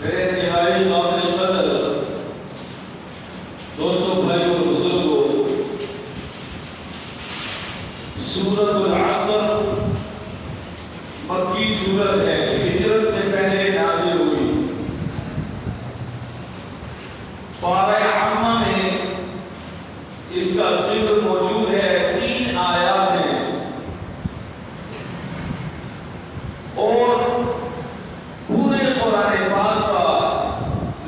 میرے نہائی قابل قدر دوستوں، بھائیوں اور بزرگوں، سورۃ العصر مکی سورت ہے، ہجرت سے پہلے نازل ہوئی۔ پارہ عامہ میں اس کا ذکر موجود ہے، 3 آیات ہیں اور پورے قرآن پاک کا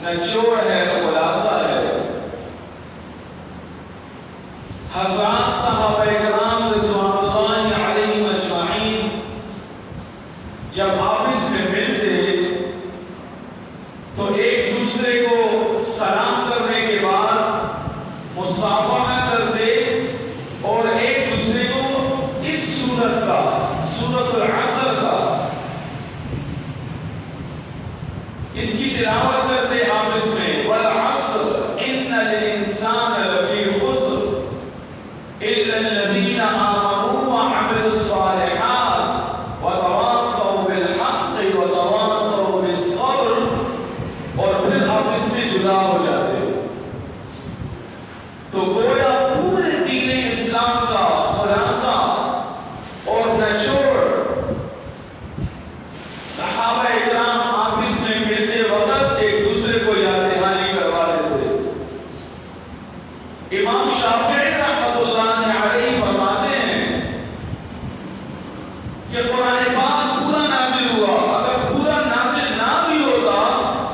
نچوڑ ہے، خلاصہ ہے۔ حضرات صحابہ کرام رضوان اللہ علیہم اجمعین جب آپس میں ملتے تو ایک دوسرے کو سلام کرنے کے بعد مصافحہ کرتے اور ایک دوسرے کو اس سورت کا، سورۃ العصر کا، اس کی تلاوت کرتے آپس میں۔ والعصر ان الانسان لفی خسر الا الذین آمنوا وعملوا الصالحات وتواصوا بالحق وتواصوا بالصبر، اور پھر آپس میں جدا ہو جاتے۔ تو گویا پورے دین اسلام کا خلاصہ اور نچوڑ صحابہ اکرام آپس میں ملتے وقت ایک دوسرے کو یاد دہانی کروا دیتے۔ امام شافعی رحمۃ اللہ علیہ فرماتے ہیں کہ قرآن پاک پورا نازل ہوا، اگر پورا نازل نہ بھی ہوتا،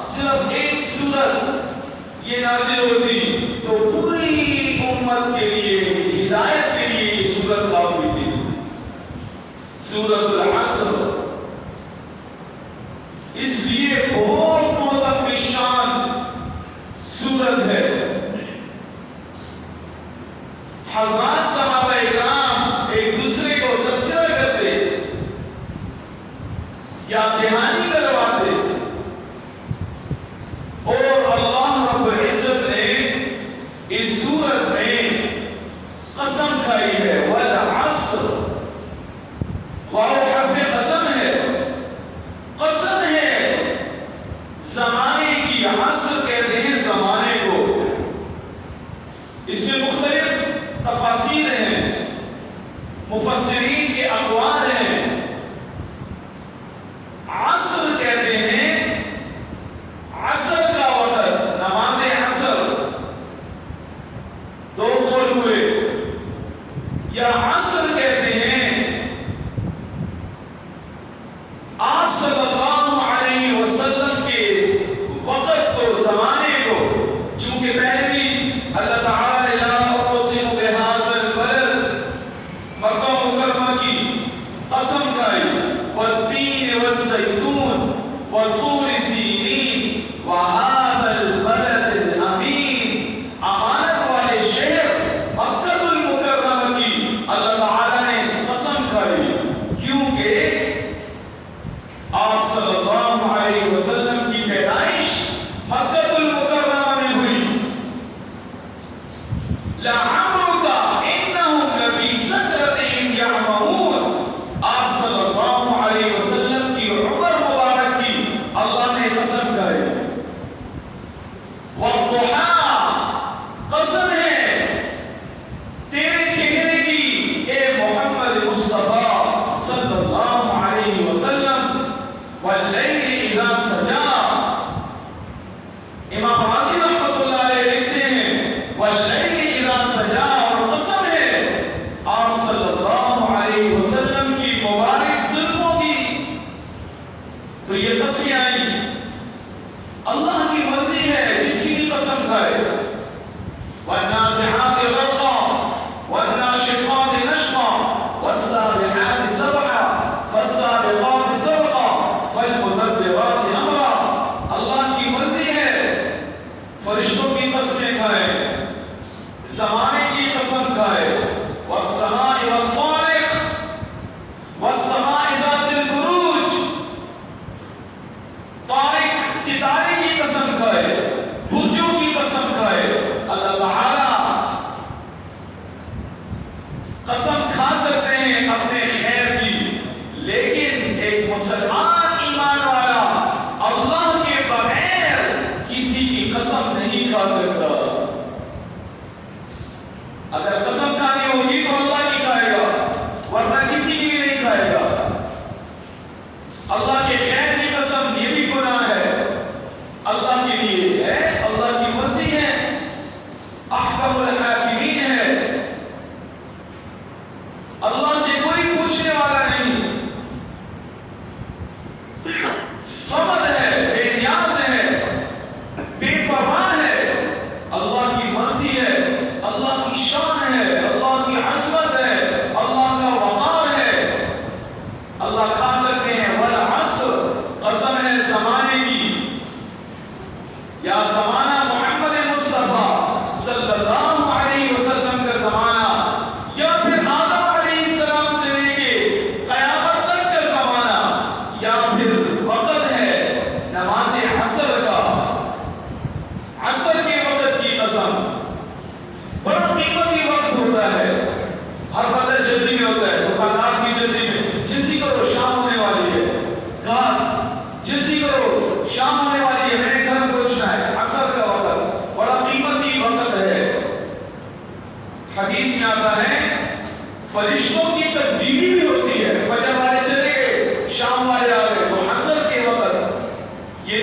صرف ایک سورت یہ نازل ہوتی تو پوری امت کے لیے، ہدایت کے لیے یہ سورت کافی تھی۔ سورۃ العصر اس لیے بہت معظم شان سورت ہے۔ حضرات صحابہ اکرام ایک دوسرے کو تذکرہ کرتے، یاد دہانی کرواتے، اور اللہ رب العزت نے اس سورت میں قسم کھائی ہے، والعصر، واو حرف قسم ہے، قسم ہے زمانے کی۔ عصر کہتے ہیں زمانے کو۔ اس میں مختلف تفاسیر ہیں، مفسرین کے اقوال ہیں۔ عصر کہتے ہیں عصر کا وقت، نماز عصر، 2 قول ہوئے، یا عصر کہتے ہیں آپ صلی اللہ علیہ وسلم کے وقت کو، زمانے کو، چونکہ پہلے بھی اللہ تعالیٰ نے لا اقسم بہذا البلد، مکہ مکرمہ کی قسم کھائی، والتین والزیتون وطور سینین وہذا البلد الامین، امانت والے شہر مکہ المکرمہ کی اللہ تعالیٰ نے قسم کھائی، کیونکہ آپ صلی اللہ علیہ وسلم کی پیدائش مکہ المکرمہ میں ہوئی۔ لعمرک انہم لفی سکرتہم یعمہون، آپ صلی اللہ علیہ وسلم کی عمر مبارک کی اللہ نے قسم کھائی۔ والضحیٰ، قسم ہے تیرے چہرے کی اے محمد مصطفیٰ صلی اللہ علیہ وسلم۔ واللیل اذا سجا، امام راضی رحمۃ اللہ علیہ لکھتے ہیں واللیل اذا سجا، اور قسم ہے آپ صلی اللہ علیہ وسلم کی مبارک زلفوں کی۔ تو یہ قسمیں آئیں، اللہ کی مرضی ہے جس کی بھی قسم کھائے۔ والنازعات غرقا والناشطات نشطا والسابحات سبحا فالسابقات سبقا فالمدبرات امرا، اللہ کی مرضی ہے فرشتوں کی قسمیں کھائے، زمانے کی قسم کھائے، والسماء والطارق والسماء ذات البروج، طارق ستارے کی قسم کھائے، برجوں کی قسم کھائے۔ اللہ تعالیٰ قسم کھا سکتے ہیں اپنے خیر کی، لیکن ایک مسلمان ایمان والا اللہ کے بغیر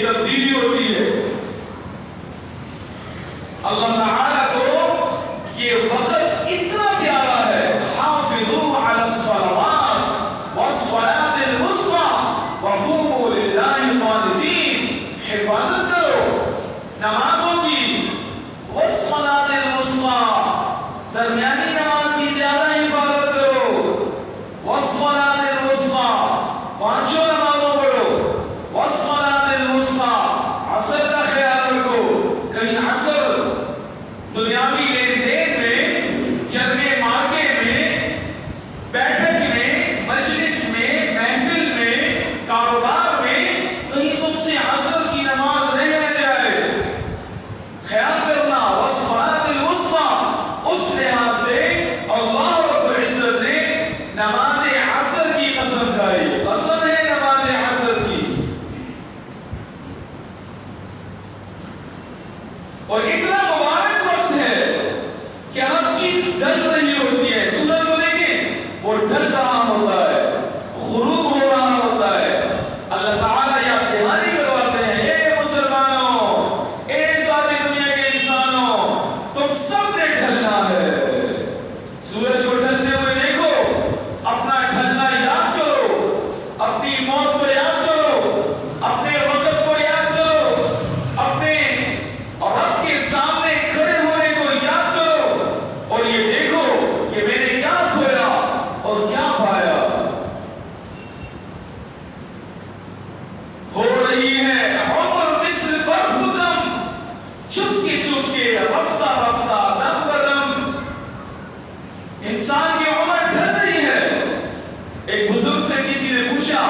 تبدیلی ہوتی ہے. اللہ تعالیٰ کو یہ وقت اتنا پیارا ہے. حافظوا علی الصلوات والصلاۃ الوسطی وقوموا للہ قانتین. حفاظت کرو نمازوں کی. والصلاۃ الوسطی درمیانی نماز کی زیادہ حفاظت کرو. والصلاۃ الوسطی پانچوں نمازوں پڑھو. والصلاۃ الوسطی عصر کا خیال رکھو. کہیں عصر دنیاوی لین دین میں، چرنے مارکے میں، بیٹھک میں، مجلس میں، محفل میں، کاروبار میں کہیں تم سے عصر کی نماز نہیں رہ جائے. خیال کرنا. والصلاۃ الوسطی اس لحاظ سے اللہ رب العزت نے نماز عصر کی قسم کھائی. قسم ہے نماز عصر کی. اور اتنا مبارک وقت ہے کہ ہر چیز ڈھل رہی ہوتی ہے. سورج کو دیکھیں وہ ڈھل رہا ہوتا ہے، غروب ہو رہا ہوتا ہے. اللہ تعالیٰ یہ دہانی کرواتے ہیں، اے مسلمانوں، اے ساری دنیا کے انسانوں، تم سب نے ڈھلنا ہے. سورج کو ڈھلتے ہوئے دیکھو. اپنا ڈھلنا یاد کرو. اپنی موت کو یاد کرو. اپنے وقت کو یاد کرو. اپنے رب کے سامنے کھڑے ہونے کو یاد کرو. اور یہ دیکھو کہ میں نے کیا کھویا اور کیا پایا. ہو رہی ہے عمر مثل برف دم، چپکے چپکے، رفتہ رفتہ، دم بدم. انسان کی عمر ڈھل رہی ہے. ایک بزرگ سے کسی نے پوچھا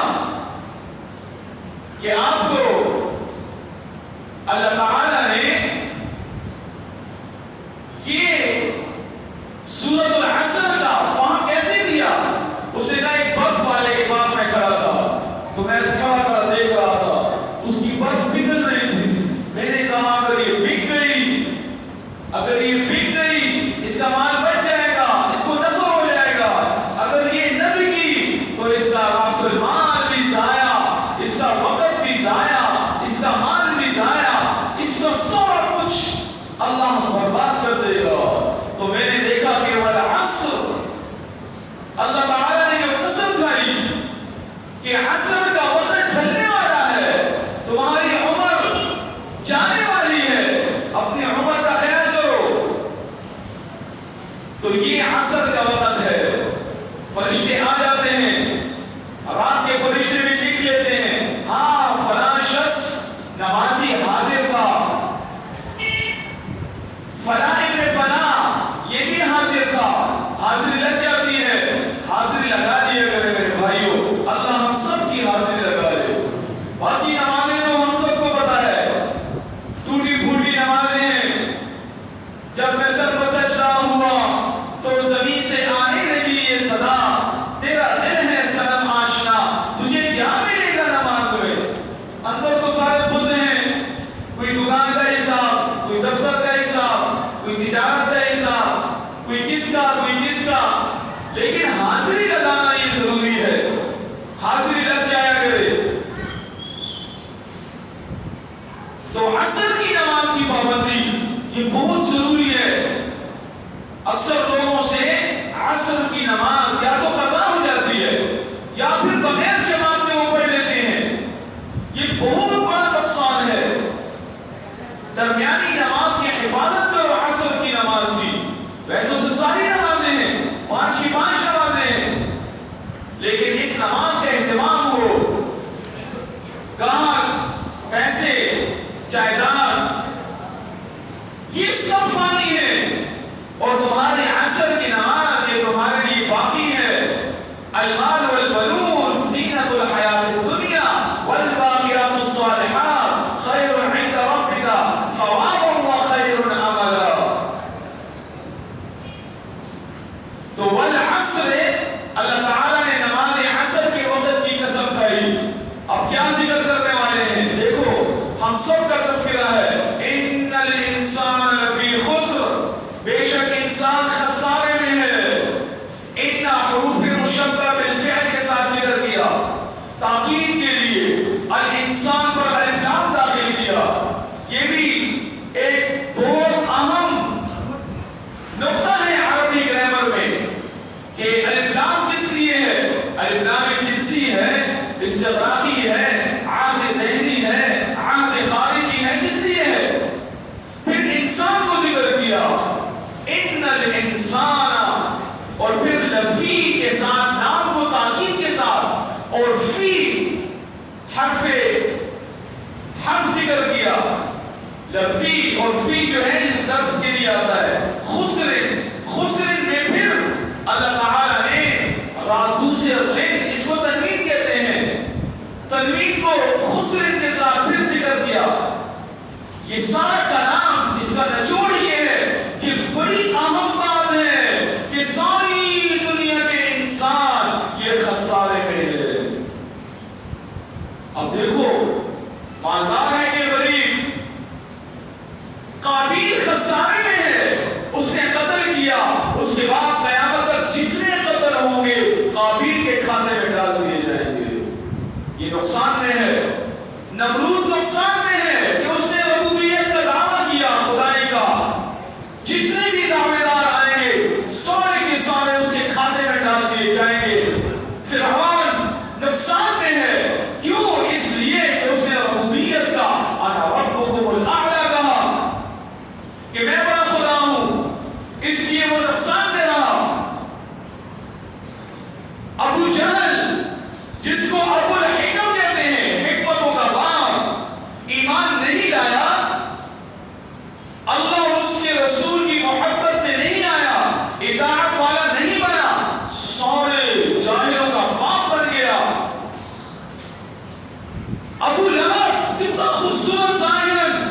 کہ آپ کو اللہ تعالیٰ نے یہ سورۃ العصر کا فہم کیسے دیا؟ اس نے کہا ایک برف والے کے پاس میں کھڑا تھا تو میں کھڑا دیکھ رہا تھا، اس کی برف پگھل رہی تھی. میں نے کہا اگر یہ بک گئی، اگر یہ بک گئی اس کا مال بچ جائے گا، اس کو نفع ہو جائے گا. اگر یہ نہ بکی تو اس کا راس المال بھی ضائع، اس کا وقت بھی ضائع، اس کا مال بھی ضائع، اس کا سب کچھ اللہ برباد کر دے گا. تو میں نے دیکھا کہ والعصر، اللہ تعالیٰ نے جو قسم کھائی کہ عصر کا وقت ڈھلنے والا ہے، تمہاری عمر جانے والی ہے، اپنی عمر کا خیال کرو. تو یہ عصر کا وقت ہے. فرشتے آ جاتے ہیں، رات کے فرشتے بھی لکھ لیتے ہیں ہاں فلاں شخص نمازی حاضر تھا، فلاں ابن فلاں یہ بھی حاضر تھا. حاضری لگ جاتی ہے. حاضری لگا دیا کرے میرے بھائیوں. اللہ ہم سب کی حاضری لگا دے. باقی نمازیں تو ہم سب کو پتا ہے، ٹوٹی پھوٹی نمازیں ہیں. جب میں سر پر سجدہ ہوا تو زمین سے آنے لگی یہ صدا، تیرا دل ہے صنم آشنا، تجھے کیا ملے گا نماز میں. اندر تو سارے بت ہیں، کوئی دکان کا حساب، کوئی دفتر کا حساب، کوئی تجارت کا حساب، کوئی کس کا کوئی کس کا. لیکن حاضری لگانا یہ ضروری ہے. حاضری لگ جایا کرے. تو عصر کی نماز کی پابندی یہ بہت ضروری ہے. اکثر لوگوں سے عصر کی نماز یا تو قضا ہو جاتی ہے یا پھر بغیر جماعت کے وہ پڑھ لیتے ہیں. یہ بہت بڑا نقصان ہے. درمیانی نماز کی حفاظت کرو. عصر کی نماز کی ویسے تو ساری نمازیں ہیں، 5 کی 5 نمازیں ہیں، لیکن اس نماز کا اہتمام ہو. کہاں پیسے، جائیداد، یہ سب فانی ہے، اور تمہاری عصر کی نماز یہ تمہارے لیے باقی ہے. المال والبنون زینت الحیات الدنیا والباقیات الصالحات خیر عند ربک ثوابا وخیر عملا. تو والعصر اللہ تعالیٰ نے نماز عصر کے وقت کی قسم کھائی. اب کیا ذکر کرنے والے ہیں؟ دیکھو ہم سب کا تذکرہ ہے. ان الانسان لفی خسر، بے شک انسان خسارے میں ہے. ان حروف مشبہ بالفعل کے ساتھ ذکر کیا تاکید کے لیے. الانسان پر الف لام داخل لفی اور فی جو ہے یہ ظرف کے لیے آتا ہے. خسرن، خسرن میں پھر اللہ تعالیٰ نے راتو سے اس کو تنوین کہتے ہیں، تنوین کو خسرن کے ساتھ پھر ذکر کیا. یہ سارا کلام اس کا نچوڑ یہ ہے کہ بڑی اہم بات ہے کہ ساری دنیا کے انسان یہ خسارے میں ہے. اب دیکھو مالدار ہے کہ غریب، قابیل خسارے میں ہے، اس نے قتل کیا، اس کے بعد قیامت تک جتنے قتل ہوں گے قابیل کے کھاتے میں ڈال دیے جائیں گے. یہ نقصان میں ہے. نمرود نقصان میں ہے کہ اس نے ربوبیت کا دعویٰ کیا، خدائی کا. جتنے بھی دعوے دار آئیں گے سارے کے سارے اس کے کھاتے میں ڈال دیے جائیں گے. فرعون نقصان میں ہے. کیوں؟ اس لیے کہ اس نے ربوبیت کا انا ربکم الاعلی کہا کہ میں بڑا خدا ہوں، اس لیے وہ نقصان میں رہا. ابو جہل جس کو ابو الحکم کہتے ہیں، حکمتوں کا باپ، ایمان نہیں لایا، اللہ اور اس کے رسول کی محبت میں نہیں آیا، اطاعت والا نہیں بنا، سارے جاہلوں کا باپ بن گیا. ابو لہب کتنا خوبصورت ظاہراً،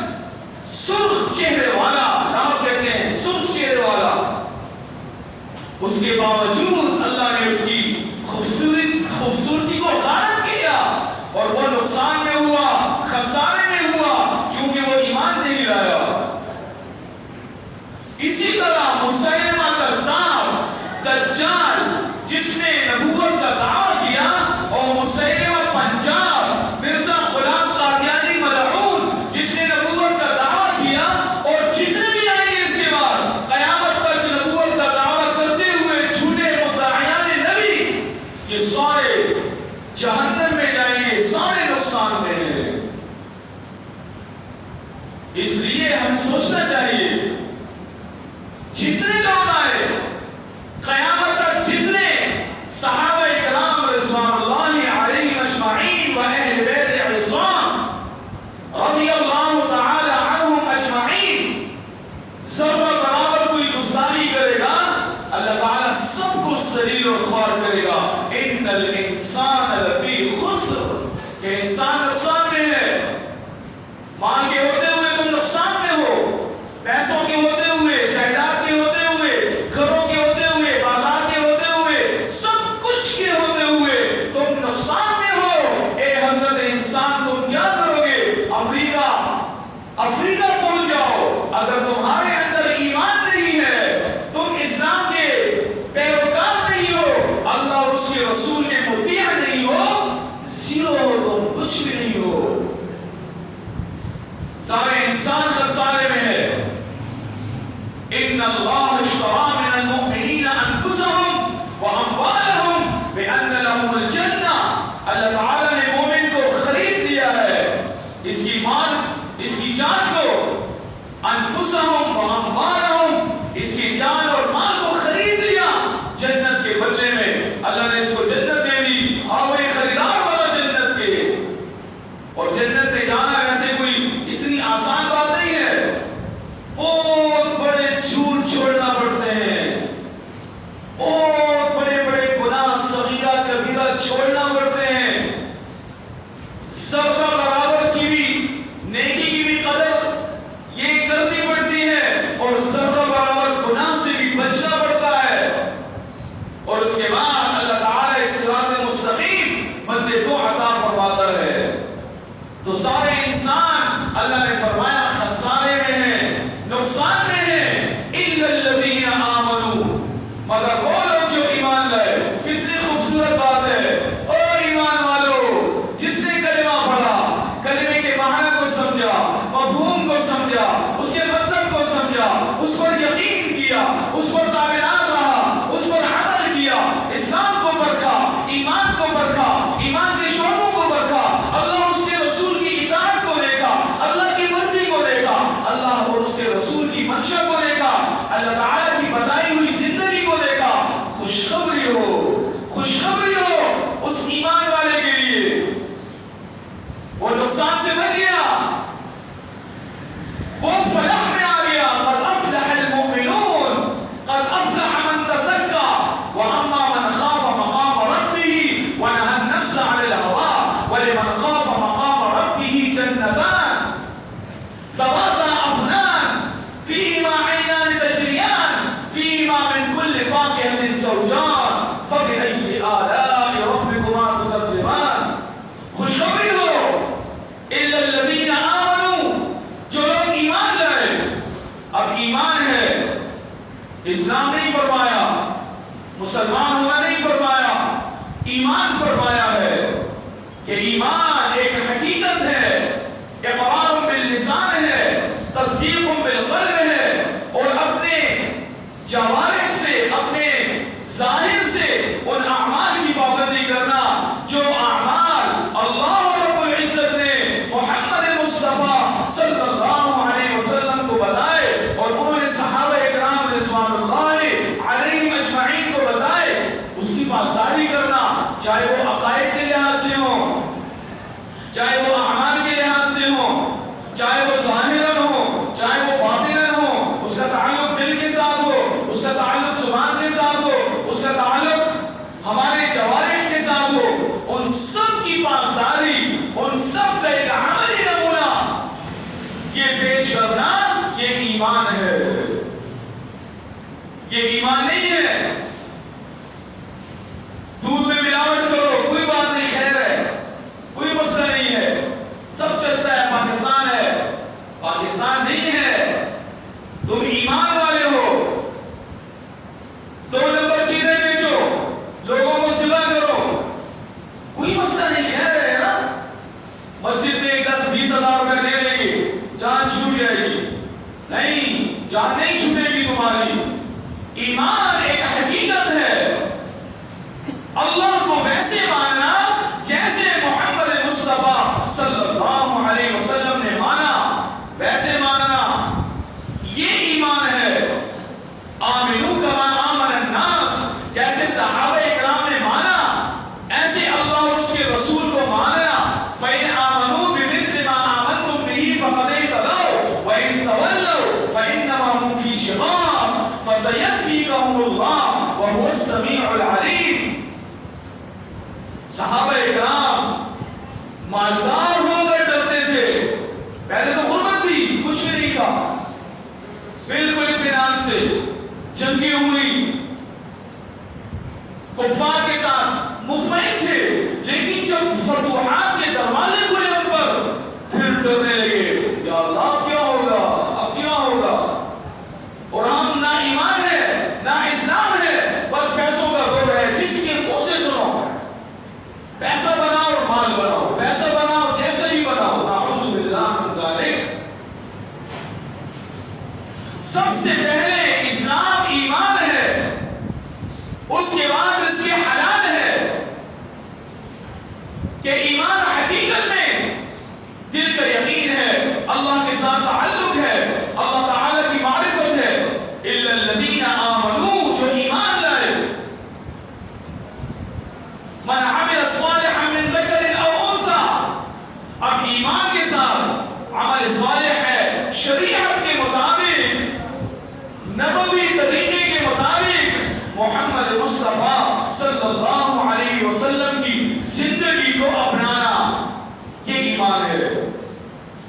سرخ چہرے والا، لہب کہتے ہیں سرخ چہرے والا، اس کے باوجود اللہ نے اس کی خوبصورتی کو غارت کیا اور وہ نقصان میں ہوا، خسارے میں ہوا، کیونکہ وہ ایمان نہیں لایا. اسی طرح مسیلمہ کذاب، دجال جس نے نبوت کا دعویٰ کیا، اور مسیلمہ پنجاب، مرزا غلام قادیانی ملعون جس نے نبوت کا دعویٰ کیا، اور جتنے بھی آئیں گے اس کے بعد قیامت تک نبوت کا دعویٰ کرتے ہوئے جھوٹے مدعیان نبی، یہ سارے جہنم میں جائیں گے، سارے نقصان میں ہیں. اس لیے ہمیں سوچنا چاہیے جتنے لوگ آئے قیامت تک، جتنے صحابہ کرام رضوان اللہ علیہم اجمعین و اہل بیت عظام رضی اللہ تعالی عنہم اجمعین، ذرہ برابر کوئی گستاخی کرے گا اللہ تعالیٰ سب کو ذلیل و خوار کرے گا. ان الانسان لفی خسر، کہ انسان نقصان میں ہے. مال کے ہوتے ہوئے تم نقصان میں ہو، پیسوں کے ہوتے ہوئے، جائیداد کے ہوتے ہوئے، گھروں کے ہوتے ہوئے، بازار کے ہوتے ہوئے، سب کچھ کے ہوتے ہوئے تم نقصان میں ہو. اے حضرت انسان تم کیا کرو گے؟ افریقہ پہنچ جاؤ. اگر تمہارے اندر ایمان نہیں ہے، تم اسلام کے پیروکار نہیں ہو، اللہ اور اس کے رسول کے مطیع نہیں ہو، زیرو ہو، تم کچھ بھی نہیں ہو. سارے انسان خسارے میں ہے. ان اللہ اشترى من المؤمنین انفسهم واموالهم بان لهم الجنہ، اللہ تعالیٰ نے مومن کو خرید لیا ہے، اس کی مال، اس کی جان کو، انفسهم واموالهم، اس کی جان اور مال کو خرید لیا جنت کے بدلے میں. اللہ نے اس کو جنت دے دی. ہاں وہی خریدار بنا جنت کے. اور جنت میں جانا ویسے کوئی اتنی آسان بات نہیں ہے. بہت بڑے جھوٹ چھوڑنا پڑتے ہیں، بہت بڑے بڑے گناہ صغیرہ کبیرہ چھوڑنا پڑتے ہیں. ذرہ برابر کی بھی نیکی کی بھی قدر یہ کرنی پڑتی ہے، اور ذرہ برابر گناہ سے بھی بچنا ذواتا افنان فیہما عینان تجریان فیہما من کل فاکہۃ زوجان فبأی آلاء ربکما تکذبان. خوشخبری ہو الا الذین آمنوا، جو لوگ ایمان لائے. اب ایمان ہے، اسلام نہیں فرمایا، مسلمان ہونا نہیں فرمایا، ایمان فرمایا ہے کہ ایمان ایک حقیقت ہے، اقرار باللسان ہے، تصدیق بالقلب ہے، اور اپنے جوارح سے، اپنے ظاہر سے ان اعمال کی پابندی کرنا جو اعمال اللہ رب العزت نے محمد مصطفیٰ صلی اللہ علیہ وسلم کو بتائے اور انہوں نے صحابہ اکرام رضوان اللہ علیہم اجمعین کو بتائے، اس کی پاسداری کرنا، چاہے وہ عقائد کے لحاظ سے ہو، چاہے وہ اعمال کے لحاظ سے ہو، چاہے وہ ظاہراً ہو، چاہے وہ باطناً ہو، اس کا تعلق دل کے ساتھ ہو، اس کا تعلق زبان کے ساتھ ہو، اس کا تعلق ہمارے جوارح کے ساتھ ہو، ان سب کی پاسداری، ان سب کا ایک عملی نمونہ یہ پیش کرنا، یہ ایمان ہے. یہ ایمان نہیں ہے دودھ میں ملاوٹ کرو کوئی بات نہیں، خیر ہے، کوئی مسئلہ نہیں ہے، سب چلتا ہے، پاکستان ہے. پاکستان نہیں ہے. تم ایمان والے ہو، 2 نمبر چیزیں بیچو، لوگوں کو سلا کرو، کوئی مسئلہ نہیں، خیر ہے نا. مسجد میں 10-20 ہزار روپے دے دیں گے، جان چھوٹ جائے گی. نہیں، جان نہیں چھوٹے گی تمہاری. ایمان ایک حقیقت ہے. اللہ کو ویسے ماننا جیسے محمد مصطفیٰ صلی اللہ علیہ وسلم نے مانا، ویسے ماننا، یہ ایمان ہے. آمنوا کما آمن الناس، جیسے صحابہ اکرام نے مانا ایسے اللہ اور اس کے رسول کو ماننا. فَإِنْ آمَنُوا بِمِثْلِ مَا آمَنْتُمْ بِهِ فَقَدْ اهْتَدَوْا وَإِنْ تَوَلَّوْا فَإِنَّمَا هُمْ فِي شِقَاقٍ فَسَيَكْفِيكَهُمُ اللَّهُ وَهُوَ السَّمِيعُ الْعَلِيمُ. صحابہ اکرام مالدار ہو کر ڈرتے تھے. پہلے تو غربت تھی، کچھ بھی نہیں تھا، بالکل اطمینان سے جنگیں ہوئی، کفار کے ساتھ مطمئن تھے. لیکن جب فتوحات کے دروازے کھلے ان پر، پھر ڈرنے لگے، یا اللہ کیا ہوگا، اب کیا ہوگا. اور ہم نہ ایمان ہے نہ اسلام ہے، بس پیسوں کا دور ہے. جس کے منہ سے سنو پیسہ بناؤ اور مال بناؤ، پیسہ بناؤ جیسے بھی بناؤ. نعوذ باللہ من ذالک. سب سے پہلے اسلام ایمان ہے، اس کے بعد رزق حلال ہے. کہ ایمان حقیقت میں دل کا یقین ہے، اللہ کے ساتھ تعلق ہے، اللہ تعالی کی معرفت ہے. الا الذین آمنوا، جو ایمان لائے. من عمل صالحا من ذکر او انثى. اب ایمان کے ساتھ عمل صالح ہے شریعت کے مطابق، نبوی طریقے کے مطابق، محمد مصطفیٰ صلی اللہ علیہ وسلم کی زندگی کو اپنانا، یہ ایمان ہے.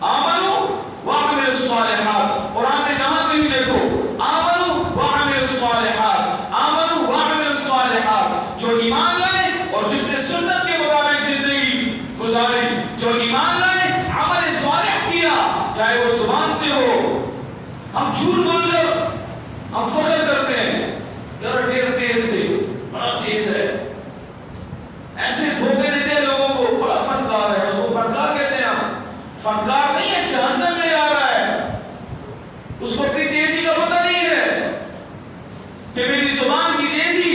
آمنوا وعملوا الصالحات. قرآن میں جہاں کہیں دیکھو آمنوا وعملوا الصالحات، آمنوا وعملوا الصالحات. جو ایمان لائے اور جس نے سنت کے مطابق زندگی گزاری، جو ایمان لائے، عمل صالح کیا، چاہے وہ زبان سے ہو. ہم جھوٹ بول کر ہم فخر کرتے ہیں، ذرا ڈیر تیز تھے، بڑا تیز ہے، ایسے دھوکے دیتے ہیں لوگوں کو، بڑا فنکار ہے، اس کو فنکار کہتے ہیں. ہم فنکار نہیں ہے، جہنم میں جا رہا ہے، اس کو اپنی تیزی کا پتہ نہیں ہے کہ میری زبان کی تیزی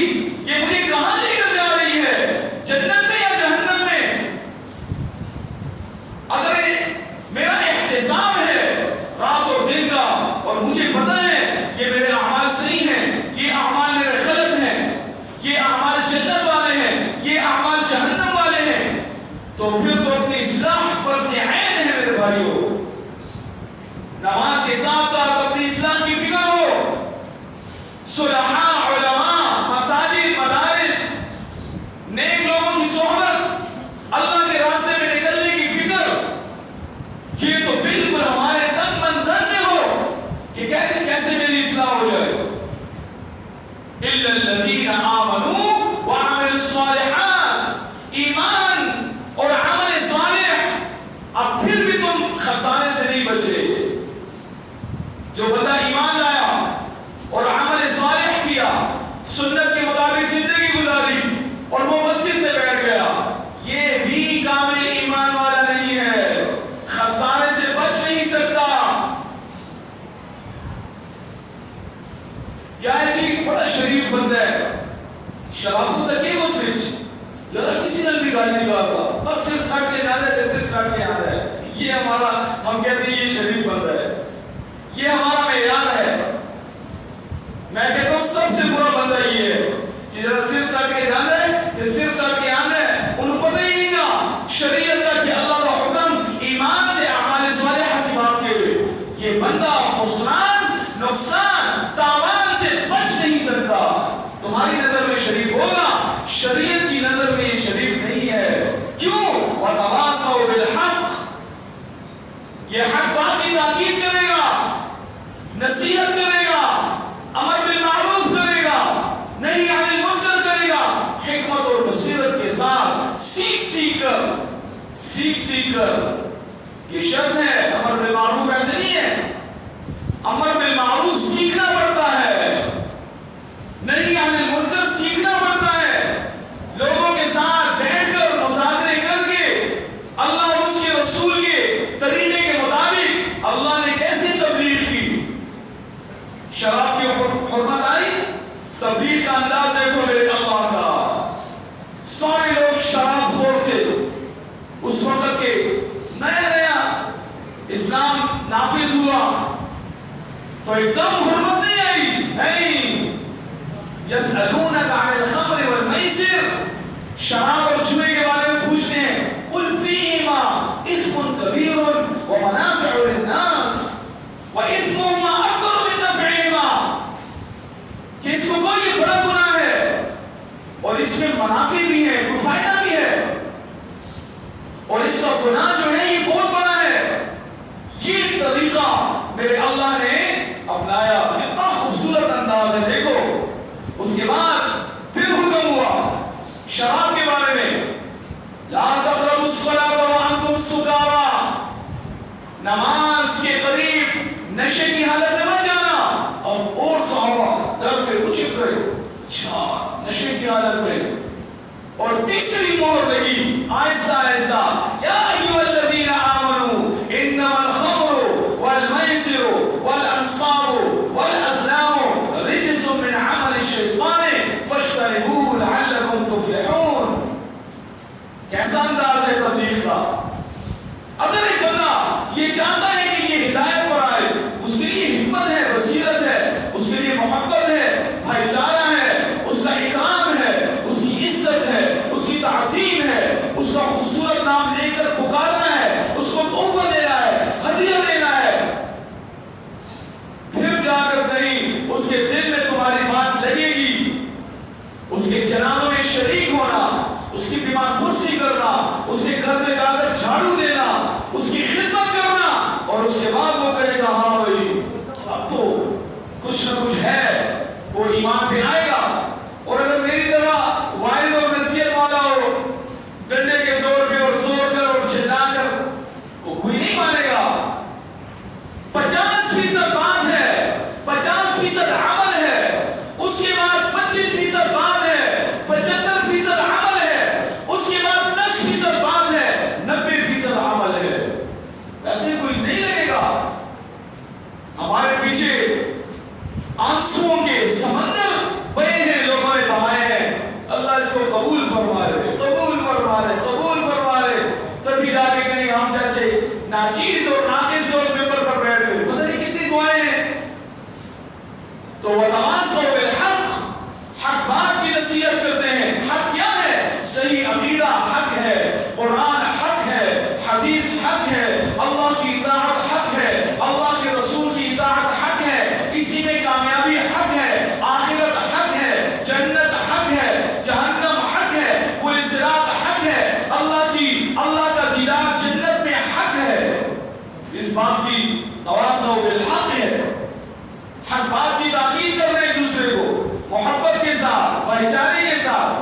یہ مجھے کہاں لے کر جا رہی ہے، جنت میں یا جہنم میں. اگر میرا احتساب ہے رات اور دن کا، اور مجھے پتہ ہے یہ میرے اعمال صحیح ہیں، یہ اعمال میرے غلط ہیں، یہ اعمال جنت والے ہیں، یہ اعمال جہنم والے ہیں، تو پھر تو اپنی اصلاح فرض عین ہے میرے بھائیوں. نماز کے ساتھ ساتھ اپنی اصلاح کی فکر ہو. صلحاء، علماء، مساجد، مدارس، نیک لوگوں کی صحبت، اللہ کے راستے میں نکلنے کی فکر، یہ تو بالکل ہمارے تن من الا الذین آمنوا وعملوا الصالحات، ایمان اور عمل صالح، اب پھر بھی تم خسارے سے نہیں بچے۔ جو بندہ ایمان لایا اور عمل صالح کیا، سنت کے مطابق زندگی گزاری اور وہ مسجد میں بیٹھ گیا، یہ بھی کامل ایمان والا نہیں ہے، خسارے سے بچ نہیں سکتا۔ کیا ہے جی، بڑا شریف بندہ ہے، شرافت تک ہے اس وچ، یار کسی نے بھی گال نہیں کہا، بس سر ساڑھ کے جانا ہے، سر ساڑھ کے آنا ہے، یہ ہمارا، ہم کہتے ہیں یہ شریف بندہ ہے، یہ ہمارا معیار ہے۔ میں کہتا ہوں سب سے برا بندہ یہ ہے کہ جب سر ساڑھ کے جانا ہے کہ سر ساڑھ کے آنا ہے، انہوں پتہ ہی نہیں گا شریعت کا کہ اللہ کا حکم ایمان دے اعمال صالحہ سے بات کے ہوئے، یہ بندہ خسران، نقصان، تاوان سے بچ نہیں سکتا۔ تمہاری نظر میں شریف ہوگا، شریعت کی نظر میں یہ شریف نہیں ہے۔ کیوں؟ وَتَوَاصَوْا بِالْحَقِّ، یہ حق بات کی تاکید کرے گا، نصیحت کرے گا، امر بالمعروف کرے گا، نہی عن المنکر کرے گا، حکمت اور بصیرت کے ساتھ، سیکھ کر۔ یہ شرط ہے، امر بالمعروف ایسے نہیں ہے، امر بالمعروف سیکھنا پڑتا ہے، نہی عن المنکر سیکھنا پڑتا ہے، لوگوں کے ساتھ بیٹھ کر مذاکرے کر کے اللہ اور اس کے رسول کے طریقے کے مطابق اللہ نے کیسے تبلیغ کی۔ شراب کی حرمت آئی، تبلیغ کا انداز دیکھو میرے اللہ کا، سارے لوگ شراب خور تھے اس وقت کے، نیا اسلام نافذ ہوا تو ایک دم حرمت نہیں آئی، نہیں، یسألونک عن الخمر والمیسر، شراب اور جوئے کے بارے میں پوچھتے ہیں، قل فیہما اسم کبیر ومنافع للناس واسمہما اکبر من نفعہما، کہ اس کو کوئی بڑا گناہ ہے اور اس میں منافع بھی ہے، کوئی فائدہ بھی ہے، اور اس کا گناہ جو ہے یہ بہت بڑا ہے۔ یہ طریقہ میرے اللہ نے اپنایا، کتنا خوبصورت انداز ہے، دیکھو۔ اس کے بعد پھر حکم ہوا شراب کے بارے میں، لا تقربوا الصلاة وانتم سکارى، نماز کے قریب نشے کی حالت میں مت جانا۔ اب اور صحابہ ڈر کے اچھل گئے، اچھا نشے کی حالت میں، اور تیسری مہر لگی آہستہ آہستہ، یا ایھا الذین آمنوا انما الخمر والمیسر والانصاب والازلام رجس من عمل الشیطان فاجتنبوه لعلکم تفلحون۔ کیسا انداز ہے تبلیغ کا؟ اگر ایک بندہ یہ چاہتا ہے کہ یہ ہدایت پر آئے، اس کے لیے حکمت ہے، بصیرت ہے، اس کے لیے محبت ہے، بھائی چارہ ہے، اس کا اکرام ہے، اس کی عزت ہے، اس کی تعظیم ہے، اس کا خوبصورت نام لے کر پکارنا ہے، اس کو تحفہ دینا ہے، ہدیہ دینا ہے، پھر جا کر کہیں اس کے دل میں تمہاری بات لگے گی، اس کے جنازوں میں شریک ہونا، اس کی بیمار پرسی کرنا، اس کے گھر میں جا کر جھاڑو دینا، اس کی خدمت کرنا، اور اس کے بعد وہ کہے گا ہاں بھائی اب تو کچھ نہ کچھ ہے، وہ ایمان پہ آئے گا۔ اور اگر میری طرح وائز اور نصیحت والا ہو، ڈنڈے کے زور پہ اور زور کر اور چلا کر، وہ کوئی نہیں مانے گا۔ 50% بات ہے، 50% عمل ہے، اس کے بعد 25% بات ہے، 75% عمل ہے، اس کے بعد 10% بات ہے، 90% عمل ہے۔ ایسے کوئی نہیں لگے گا۔ ہمارے پیچھے آنسوؤں کے سمندر بہے ہیں، لوگوں نے بہائے ہیں، اللہ اس کو قبول فرما لے، قبول فرما لے، قبول فرما لے، تبھی جا کے کہیں ہم جیسے ناچیز اور ناقص اور ممبر پر بیٹھ گئے، پتہ نہیں کتنی دعائیں ہیں۔ تو وَتَوَاصَوْا بِالْحَقِّ، حق بات کی نصیحت کرتے ہیں۔ حق کیا ہے؟ صحیح عقیدہ حق ہے، قرآن حق ہے، حدیث حق ہے، اللہ کی اطاعت حق ہے، اللہ کے رسول کی اطاعت حق ہے، اسی میں کامیابی حق ہے، آخرت حق ہے، جنت حق ہے، جہنم حق ہے، پل صراط حق ہے، اللہ کا دیدار جنت میں حق ہے۔ اس بات کی تواصل بالحق ہے، حق بات کی تاکید کرنا ایک دوسرے کو، محبت بھائی چارے کے ساتھ،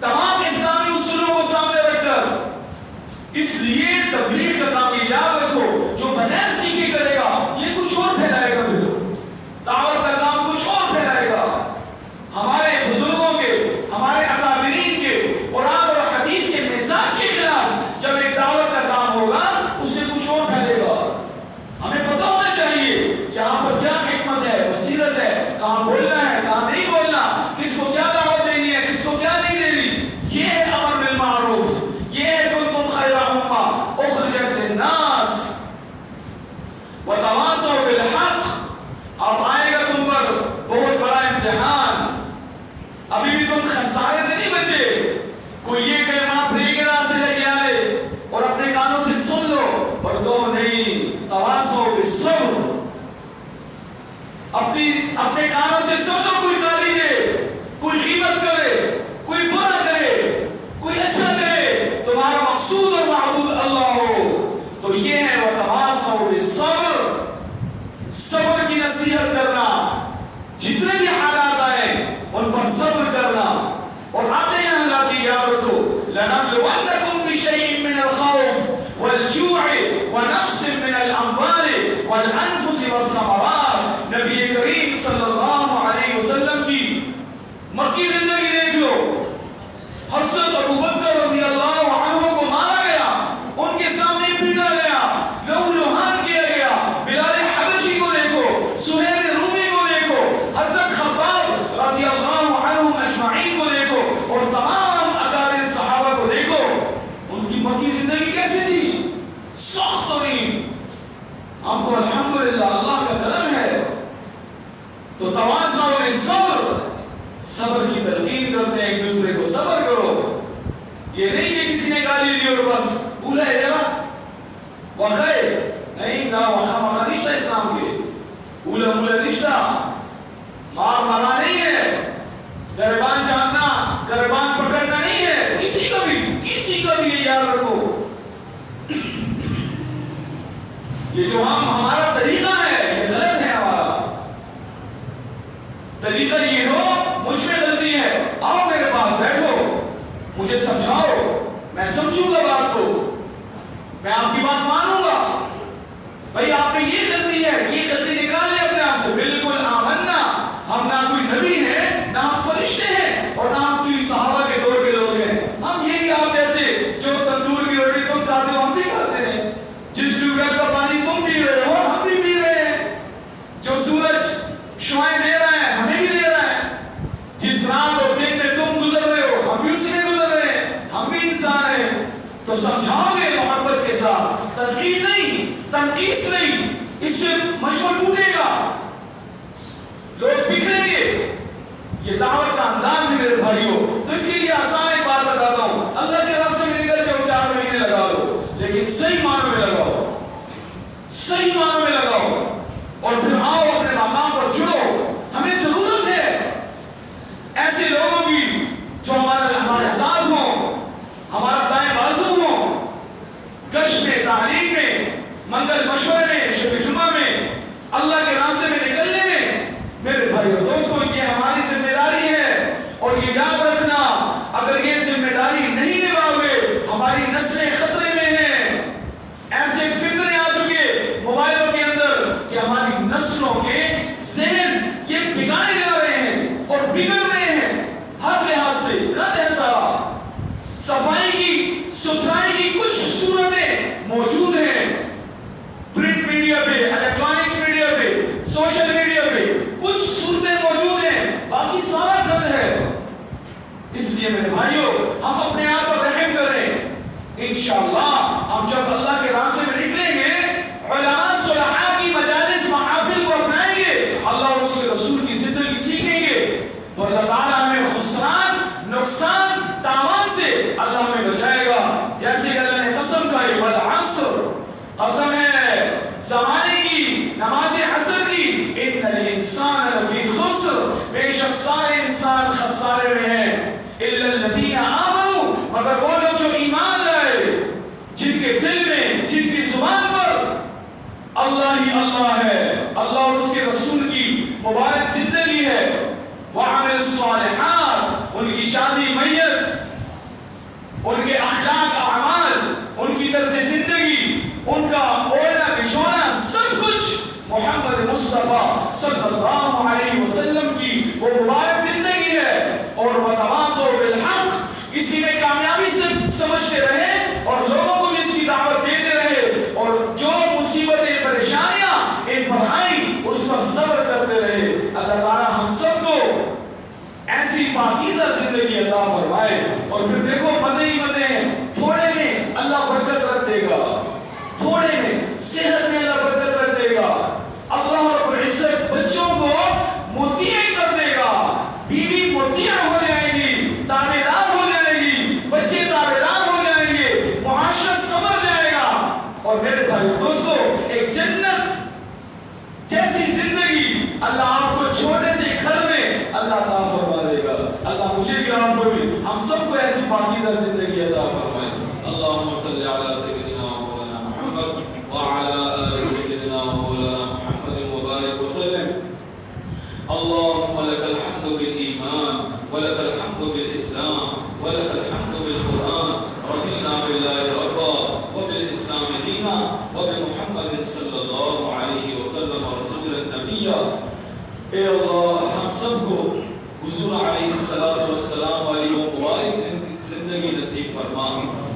تمام اسلامی اصولوں کو سامنے رکھ کر۔ اس لیے تبلیغ کا کام یاد رکھو، جو بغیر سیکھے کرے گا یہ کچھ اور پھیلائے گا، پھر دعوت کا کام کچھ اور پھیلائے گا۔ ہمارے بزرگوں کے، ہمارے اکابرین کے قرآن اور حدیث کے مزاج کے خلاف جب ایک دعوت کا کام ہوگا اس سے کچھ اور پھیلے گا۔ ہمیں پتہ ہونا چاہیے یہاں پر کیا حکمت ہے، بصیرت ہے، کہاں بولنا ہے، کہاں نہیں بولنا، کس کو کیا دعوت دینی ہے، کس کو کیا نہیں دینی۔ یہ ہے امر بالمعروف، یہ ہے کنتم خیر امہ اخرجت للناس وتواصوا بالحق۔ اب آئے گا تم پر بہت بڑا امتحان، ابھی بھی تم خسارے سے نہیں بچے۔ کوئی یہ کہ ماں پھری راہ سے لے کے آئے اور اپنے کانوں سے سن لو اور کہو نہیں، تواصوا بالصبر، اپنے کانوں سے سن لو۔ کوئی گالی دے، کوئی غیبت کرے، کوئی برا کرے، کوئی اچھا کرے، تمہارا مقصود اور معبود اللہ ہو تو یہ ہے وتواصوا بالصبر، صبر کی نصیحت کرنا، جتنے بھی حالات آئے ان پر صبر کرنا۔ اور آتے ہیں حالات کی یاد رکھو، لَنَبْلُوَنَّكُمْ بِشَيْءٍ مِّنَ الْخَوْفِ وَالْجُوعِ وَنَقْصٍ مِّنَ الْأَمْوَالِ وَالْأَنفُسِ وَالثَّمَرَاتِ۔ نبی کریم صلی اللہ علیہ وسلم کی مکی زندگی دیکھ لو، حضرت ابوبکر رضی اللہ عنہ کو مارا گیا، ان کے سامنے پیٹا گیا، لہو لہان کیا گیا۔ بلال حبشی کو دیکھو، سہیل رومی کو دیکھو، حضرت خباب رضی اللہ عنہ اجمعین کو دیکھو، اور تمام اکابر صحابہ کو دیکھو، ان کی مکی زندگی کیسی تھی؟ سخت ترین۔ ہم تو الحمدللہ اللہ کا کرم ہے تو تواصوا بالصبر، صبر کی تلقین کرتے ہیں ایک دوسرے کو، صبر کرو۔ یہ نہیں کہ کسی نے گالی دی اور بس بولا ہے ذرا وخیر نہیں نا، وخا نشتہ اسلام کے بولا نشتہ، مار مارا نہیں ہے، گربان چاہنا، گربان پکڑنا نہیں ہے، کسی کا بھی یہ یاد رکھو۔ یہ جو ہمارا طریقہ ہے یہ غلط ہے، ہمارا طریقہ یہ ہو مجھ میں غلطی ہے، آؤ میرے پاس بیٹھو، مجھے سمجھاؤ، میں سمجھوں گا بات کو، میں آپ کی بات مانوں گا۔ بھئی آپ نے یہ غلطی ہے، یہ غلطی نکال لیں اپنے آپ سے۔ بالکل آمنا، ہم نہ کوئی نبی ہیں، نہ ہم فرشتے ہیں، اور نہ ہم کوئی صحابہ کے دور کے لوگ ہیں۔ ہم یہی آپ جیسے جو تندور کی روٹی تم کھاتے ہو ہم بھی کھاتے ہیں، جس ٹیوب ویل کا پانی تم پی رہے ہو ہم بھی پی رہے ہیں، جو سورج شعائیں دے رہا ہے ہمیں بھی دے رہا ہے، جس رات اور دن میں تم گزر رہے ہو ہم بھی اسی میں گزر رہے ہیں، ہم بھی انسان ہیں۔ تو سمجھاؤ گے محبت کے ساتھ، تنقید نہیں، تنقیص نہیں، اس سے مجموع ٹوٹے گا، لوگ بگڑیں گے۔ یہ دعوت کا انداز ہے میرے بھائیوں۔ تو اس کے لیے آسان ایک بات بتاتا ہوں، اللہ کے راستے میں نکل کے 4 مہینے لگا لو، لیکن صحیح معنوں میں لگاؤ، صحیح معنوں میں لگاؤ، اور پھر آؤ اپنے مقام پر جڑو۔ ہمیں ضرورت ہے ایسے لوگوں کی جو ہمارے ساتھ ہوں، ہمارا دائیں بازو ہوں، گشت میں، تعلیم میں، منگل مشورے میں، شب جمعہ میں، اللہ کے راستے میں نکلنے میں۔ میرے بھائیو دوستو یہ ہماری ذمہ داری ہے، اور یہ یاد رکھنا اگر یہ ذمہ داری نہیں نبھاؤ گے ہماری نسلیں خطرے میں ہیں۔ ایسے فتنے آ چکے موبائلوں کے اندر کہ ہماری نسلوں کے ذہن یہ بگاڑے جا رہے ہیں اور بگڑ رہے ہیں ہر لحاظ سے۔ خط ہے سارا، صفائی کی، ستھرائی کی کچھ صورتیں موجود ہیں پرنٹ میڈیا پہ، الیکٹرانکس میڈیا پہ، سوشل میڈیا پہ کچھ صورتیں موجود ہیں، باقی سارا گند ہے۔ اس لیے میرے بھائیوں ہم اپنے آپ پر رحم کریں۔ انشاءاللہ ہم جب اللہ کے راستے میں نکلیں گے، علماء صلحاء کی مجالس محافل کو اپنائیں گے، اللہ اور اس کے رسول کی زندگی سیکھیں گے، تو اللہ تعالیٰ ہمیں خسران، نقصان، تاوان سے اللہ ہمیں بچائے گا۔ جیسے کہ اللہ نے قسم کھائی، والعصر، قسم ہے زمانے کی، نماز عصر کی، ان الانسان لفی خسر، بے شک سارے انسان خسارے میں ہیں، الا الذین آمنوا، مگر وہ لوگ جو ایمان لائے، جن کے دل میں، جن کی زبان پر اللہ ہی اللہ ہے، اللہ اور اس کے رسول کی مبارک زندگی ہے، وعمل الصالحات، ان کی شادی میت، ان کے اخلاق اعمال، ان کی طرز زندگی، ان کا بولنا بچھونا، سب کچھ محمد مصطفیٰ صلی اللہ علیہ وسلم کی وہ مبارک زندگی ہے. اور وتواصوا بالحق، اسی میں کامیابی سے سمجھتے رہے اور لوگوں کو بھی اس کی دعوت دیتے رہے، اور جو مصیبتیں پریشانیاں ان پر آئیں اس پر صبر کرتے رہے. اللہ تعالی ہم سب کو ایسی پاکیزہ زندگی عطا فرمائے. اور پھر دیکھو مزے ہی مزے ہیں، تھوڑے میں اللہ برکت رکھ دے گا، تھوڑے میں صحت میں اللہ برکت رکھ دے گا، اللہ رب العزت بچوں کو مطیع کر دے گا، بیوی مطیع ہو جائے گی، تابعدار ہو جائے گی، بچے تابعدار ہو جائیں گے، معاشرہ سنور جائے گا. اور میرے بھائی دوستو، ایک جنت جیسی زندگی اللہ آپ کو چھوٹے سے گھر میں اللہ عطا فرما دے گا. اللہ مجھے بھی آپ کو بھی ہم سب کو ایسی پاکیزہ زندگی عطا فرمائے. اللہم صلی علی سیدنا مولانا محمد وعلی آل سیدنا مولانا محمد مبارک وسلم. اللہم لک الحمد بالایمان ولک الحمد بالاسلام ولک الحمد بالقرآن. رضینا باللہ ربا وبالاسلام دینا وبمحمد صلی اللہ علیہ وسلم رسول النبی. اے اللہ ہم سب کو حضور علیہ السلام والی وہ مبارک زندگی نصیب فرما.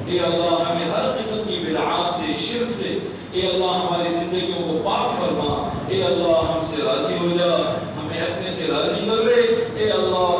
اے اللہ ہمیں ہر قسم کی بدعات سے، شرک سے اے اللہ ہماری زندگیوں کو پاک فرما. اے اللہ ہم سے راضی ہو جا، ہمیں اپنے سے راضی کر لے. اے اللہ